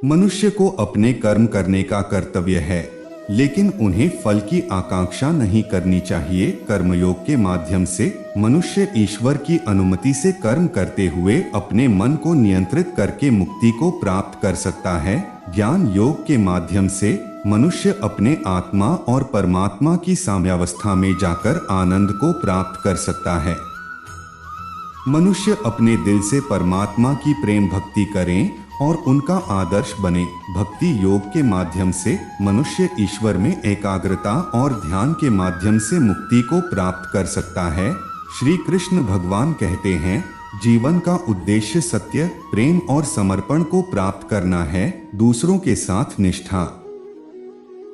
मनुष्य को अपने कर्म करने का कर्तव्य है, लेकिन उन्हें फल की आकांक्षा नहीं करनी चाहिए। कर्मयोग के माध्यम से मनुष्य ईश्वर की अनुमति से कर्म करते हुए अपने मन को नियंत्रित करके मुक्ति को प्राप्त कर सकता है। ज्ञान योग के माध्यम से मनुष्य अपने आत्मा और परमात्मा की साम्यावस्था में जाकर आनंद को प्राप्त कर सकता है। मनुष्य अपने दिल से परमात्मा की प्रेम भक्ति करें और उनका आदर्श बने। भक्ति योग के माध्यम से मनुष्य ईश्वर में एकाग्रता और ध्यान के माध्यम से मुक्ति को प्राप्त कर सकता है। श्री कृष्ण भगवान कहते हैं, जीवन का उद्देश्य सत्य, प्रेम और समर्पण को प्राप्त करना है। दूसरों के साथ निष्ठा,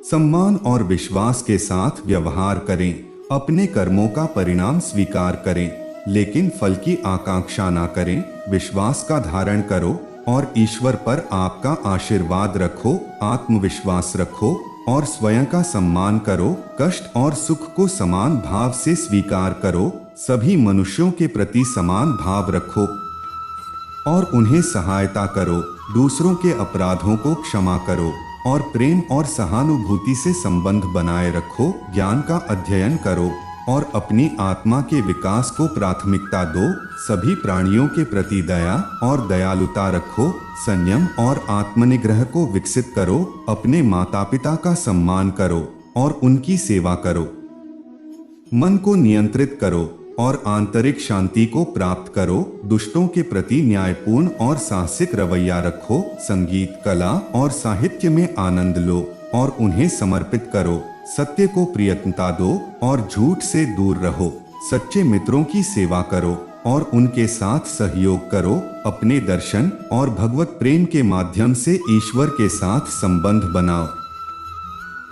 सम्मान और विश्वास के साथ व्यवहार करें। अपने कर्मों का परिणाम स्वीकार करें, लेकिन फल की आकांक्षा ना करें। विश्वास का धारण करो और ईश्वर पर आपका आशीर्वाद रखो। आत्मविश्वास रखो और स्वयं का सम्मान करो। कष्ट और सुख को समान भाव से स्वीकार करो। सभी मनुष्यों के प्रति समान भाव रखो और उन्हें सहायता करो। दूसरों के अपराधों को क्षमा करो और प्रेम और सहानुभूति से संबंध बनाए रखो। ज्ञान का अध्ययन करो और अपनी आत्मा के विकास को प्राथमिकता दो। सभी प्राणियों के प्रति दया और दयालुता रखो। संयम और आत्मनिग्रह को विकसित करो। अपने माता पिता का सम्मान करो और उनकी सेवा करो। मन को नियंत्रित करो और आंतरिक शांति को प्राप्त करो। दुष्टों के प्रति न्यायपूर्ण और साहसिक रवैया रखो। संगीत, कला और साहित्य में आनंद लो और उन्हें समर्पित करो। सत्य को प्रियता दो और झूठ से दूर रहो। सच्चे मित्रों की सेवा करो और उनके साथ सहयोग करो। अपने दर्शन और भगवत प्रेम के माध्यम से ईश्वर के साथ संबंध बनाओ।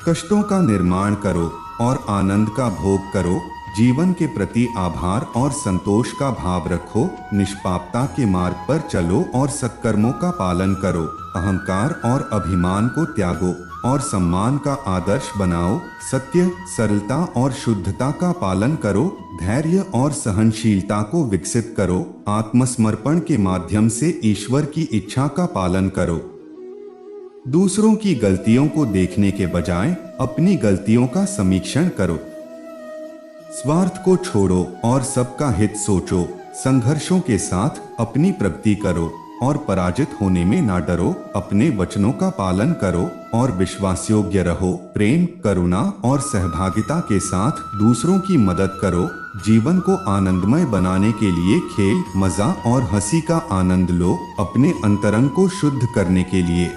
कष्टों का निर्माण करो और आनंद का भोग करो। जीवन के प्रति आभार और संतोष का भाव रखो। निष्पापता के मार्ग पर चलो और सत्कर्मों का पालन करो। अहंकार और अभिमान को त्यागो और सम्मान का आदर्श बनाओ। सत्य, सरलता और शुद्धता का पालन करो। धैर्य और सहनशीलता को विकसित करो। आत्मसमर्पण के माध्यम से ईश्वर की इच्छा का पालन करो। दूसरों की गलतियों को देखने के बजाय अपनी गलतियों का समीक्षण करो। स्वार्थ को छोड़ो और सबका हित सोचो। संघर्षों के साथ अपनी प्रगति करो और पराजित होने में ना डरो। अपने वचनों का पालन करो और विश्वासयोग्य रहो। प्रेम, करुणा और सहभागिता के साथ दूसरों की मदद करो। जीवन को आनंदमय बनाने के लिए खेल, मजा और हंसी का आनंद लो। अपने अंतरंग को शुद्ध करने के लिए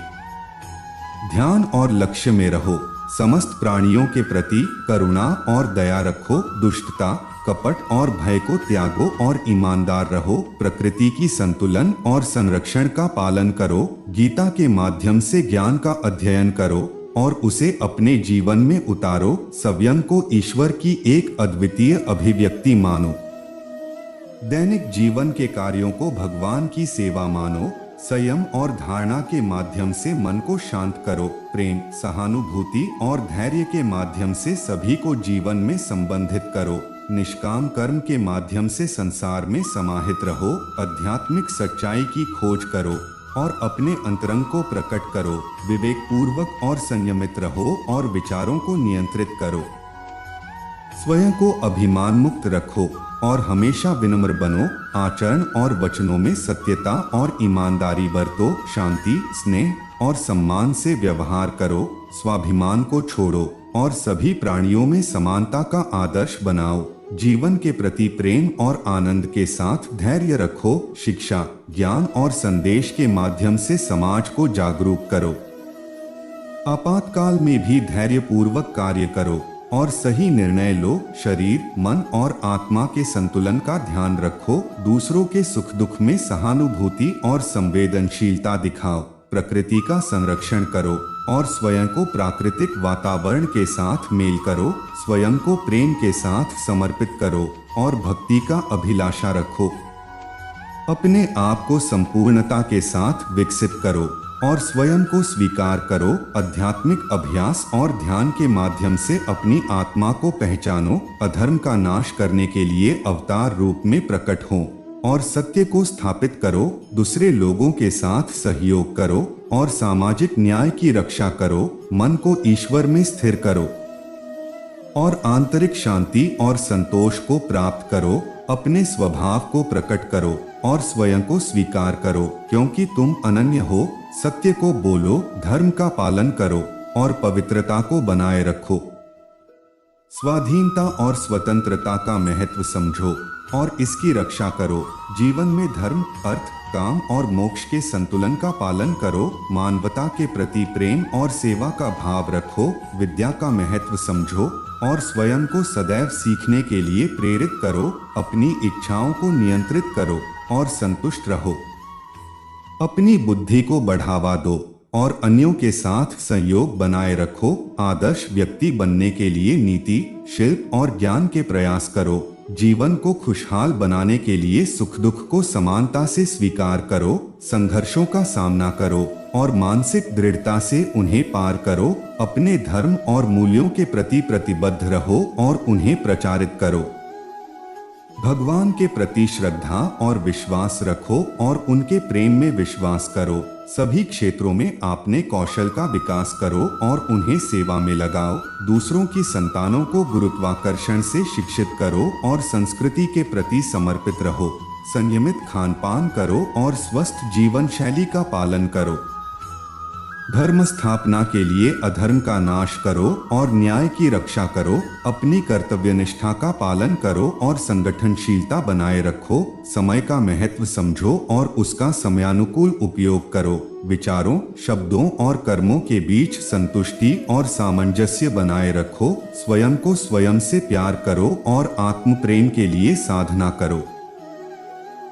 ध्यान और लक्ष्य में रहो। समस्त प्राणियों के प्रति करुणा और दया रखो। दुष्टता, कपट और भय को त्यागो और ईमानदार रहो। प्रकृति की संतुलन और संरक्षण का पालन करो। गीता के माध्यम से ज्ञान का अध्ययन करो और उसे अपने जीवन में उतारो। स्वयं को ईश्वर की एक अद्वितीय अभिव्यक्ति मानो। दैनिक जीवन के कार्यों को भगवान की सेवा मानो। संयम और धारणा के माध्यम से मन को शांत करो। प्रेम, सहानुभूति और धैर्य के माध्यम से सभी को जीवन में संबंधित करो। निष्काम कर्म के माध्यम से संसार में समाहित रहो। आध्यात्मिक सच्चाई की खोज करो और अपने अंतरंग को प्रकट करो। विवेक पूर्वक और संयमित रहो और विचारों को नियंत्रित करो। स्वयं को अभिमान मुक्त रखो और हमेशा विनम्र बनो। आचरण और वचनों में सत्यता और ईमानदारी बरतो। शांति, स्नेह और सम्मान से व्यवहार करो। स्वाभिमान को छोड़ो और सभी प्राणियों में समानता का आदर्श बनाओ। जीवन के प्रति प्रेम और आनंद के साथ धैर्य रखो। शिक्षा, ज्ञान और संदेश के माध्यम से समाज को जागरूक करो। आपातकाल में भी धैर्यपूर्वक कार्य करो और सही निर्णय लो। शरीर, मन और आत्मा के संतुलन का ध्यान रखो। दूसरों के सुख दुख में सहानुभूति और संवेदनशीलता दिखाओ। प्रकृति का संरक्षण करो और स्वयं को प्राकृतिक वातावरण के साथ मेल करो। स्वयं को प्रेम के साथ समर्पित करो और भक्ति का अभिलाषा रखो। अपने आप को संपूर्णता के साथ विकसित करो और स्वयं को स्वीकार करो। आध्यात्मिक अभ्यास और ध्यान के माध्यम से अपनी आत्मा को पहचानो। अधर्म का नाश करने के लिए अवतार रूप में प्रकट हो और सत्य को स्थापित करो। दूसरे लोगों के साथ सहयोग करो और सामाजिक न्याय की रक्षा करो। मन को ईश्वर में स्थिर करो और आंतरिक शांति और संतोष को प्राप्त करो। अपने स्वभाव को प्रकट करो और स्वयं को स्वीकार करो, क्योंकि तुम अनन्य हो। सत्य को बोलो, धर्म का पालन करो और पवित्रता को बनाए रखो। स्वाधीनता और स्वतंत्रता का महत्व समझो और इसकी रक्षा करो। जीवन में धर्म, अर्थ, काम और मोक्ष के संतुलन का पालन करो। मानवता के प्रति प्रेम और सेवा का भाव रखो। विद्या का महत्व समझो और स्वयं को सदैव सीखने के लिए प्रेरित करो। अपनी इच्छाओं को नियंत्रित करो और संतुष्ट रहो। अपनी बुद्धि को बढ़ावा दो और अन्यों के साथ सहयोग बनाए रखो। आदर्श व्यक्ति बनने के लिए नीति, शिल्प और ज्ञान के प्रयास करो। जीवन को खुशहाल बनाने के लिए सुख दुख को समानता से स्वीकार करो। संघर्षों का सामना करो और मानसिक दृढ़ता से उन्हें पार करो। अपने धर्म और मूल्यों के प्रति प्रतिबद्ध रहो और उन्हें प्रचारित करो। भगवान के प्रति श्रद्धा और विश्वास रखो और उनके प्रेम में विश्वास करो। सभी क्षेत्रों में अपने कौशल का विकास करो और उन्हें सेवा में लगाओ। दूसरों की संतानों को गुरुत्वाकर्षण से शिक्षित करो और संस्कृति के प्रति समर्पित रहो। संयमित खान पान करो और स्वस्थ जीवन शैली का पालन करो। धर्म स्थापना के लिए अधर्म का नाश करो और न्याय की रक्षा करो। अपनी कर्तव्य निष्ठा का पालन करो और संगठनशीलता बनाए रखो। समय का महत्व समझो और उसका समयानुकूल उपयोग करो। विचारों, शब्दों और कर्मों के बीच संतुष्टि और सामंजस्य बनाए रखो। स्वयं को स्वयं से प्यार करो और आत्म प्रेम के लिए साधना करो।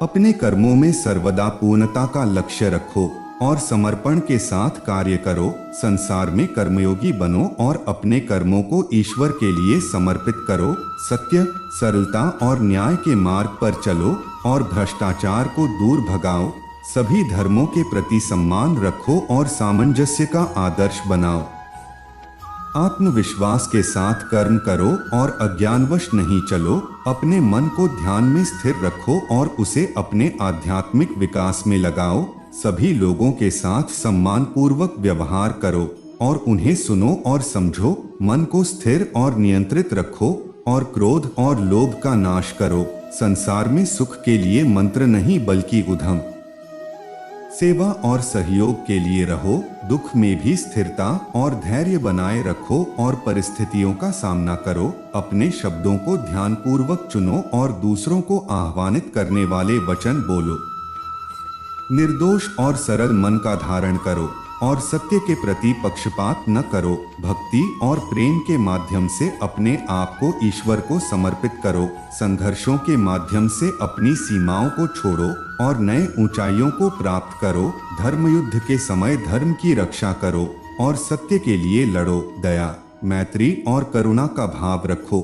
अपने कर्मों में सर्वदा पूर्णता का लक्ष्य रखो और समर्पण के साथ कार्य करो। संसार में कर्मयोगी बनो और अपने कर्मों को ईश्वर के लिए समर्पित करो। सत्य, सरलता और न्याय के मार्ग पर चलो और भ्रष्टाचार को दूर भगाओ। सभी धर्मों के प्रति सम्मान रखो और सामंजस्य का आदर्श बनाओ। आत्मविश्वास के साथ कर्म करो और अज्ञानवश नहीं चलो। अपने मन को ध्यान में स्थिर रखो और उसे अपने आध्यात्मिक विकास में लगाओ। सभी लोगों के साथ सम्मान पूर्वक व्यवहार करो और उन्हें सुनो और समझो। मन को स्थिर और नियंत्रित रखो और क्रोध और लोभ का नाश करो। संसार में सुख के लिए मंत्र नहीं बल्कि उद्यम, सेवा और सहयोग के लिए रहो। दुख में भी स्थिरता और धैर्य बनाए रखो और परिस्थितियों का सामना करो। अपने शब्दों को ध्यानपूर्वक चुनो और दूसरों को आह्वानित करने वाले वचन बोलो। निर्दोष और सरल मन का धारण करो और सत्य के प्रति पक्षपात न करो। भक्ति और प्रेम के माध्यम से अपने आप को ईश्वर को समर्पित करो। संघर्षों के माध्यम से अपनी सीमाओं को छोड़ो और नए ऊंचाइयों को प्राप्त करो। धर्म युद्ध के समय धर्म की रक्षा करो और सत्य के लिए लड़ो। दया, मैत्री और करुणा का भाव रखो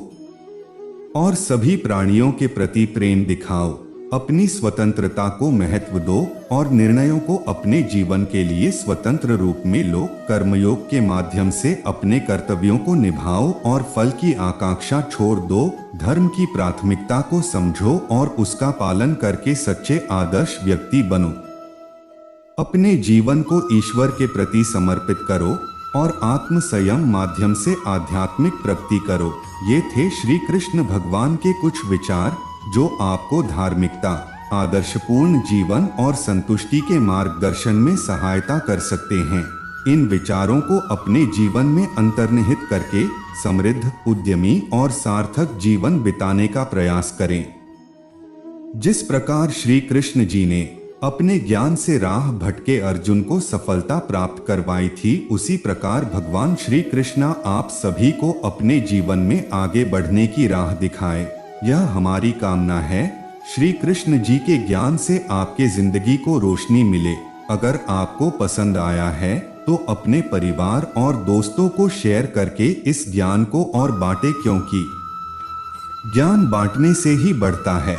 और सभी प्राणियों के प्रति प्रेम दिखाओ। अपनी स्वतंत्रता को महत्व दो और निर्णयों को अपने जीवन के लिए स्वतंत्र रूप में लो। कर्मयोग के माध्यम से अपने कर्तव्यों को निभाओ और फल की आकांक्षा छोड़ दो। धर्म की प्राथमिकता को समझो और उसका पालन करके सच्चे आदर्श व्यक्ति बनो। अपने जीवन को ईश्वर के प्रति समर्पित करो और आत्म संयम माध्यम से आध्यात्मिक प्रगति करो। ये थे श्री कृष्ण भगवान के कुछ विचार जो आपको धार्मिकता, आदर्शपूर्ण जीवन और संतुष्टि के मार्गदर्शन में सहायता कर सकते हैं। इन विचारों को अपने जीवन में अंतर्निहित करके समृद्ध, उद्यमी और सार्थक जीवन बिताने का प्रयास करें। जिस प्रकार श्री कृष्ण जी ने अपने ज्ञान से राह भटके अर्जुन को सफलता प्राप्त करवाई थी, उसी प्रकार भगवान श्री कृष्ण आप सभी को अपने जीवन में आगे बढ़ने की राह दिखाए। यह हमारी कामना है। श्री कृष्ण जी के ज्ञान से आपके जिंदगी को रोशनी मिले। अगर आपको पसंद आया है तो अपने परिवार और दोस्तों को शेयर करके इस ज्ञान को और बांटे, क्योंकि ज्ञान बांटने से ही बढ़ता है।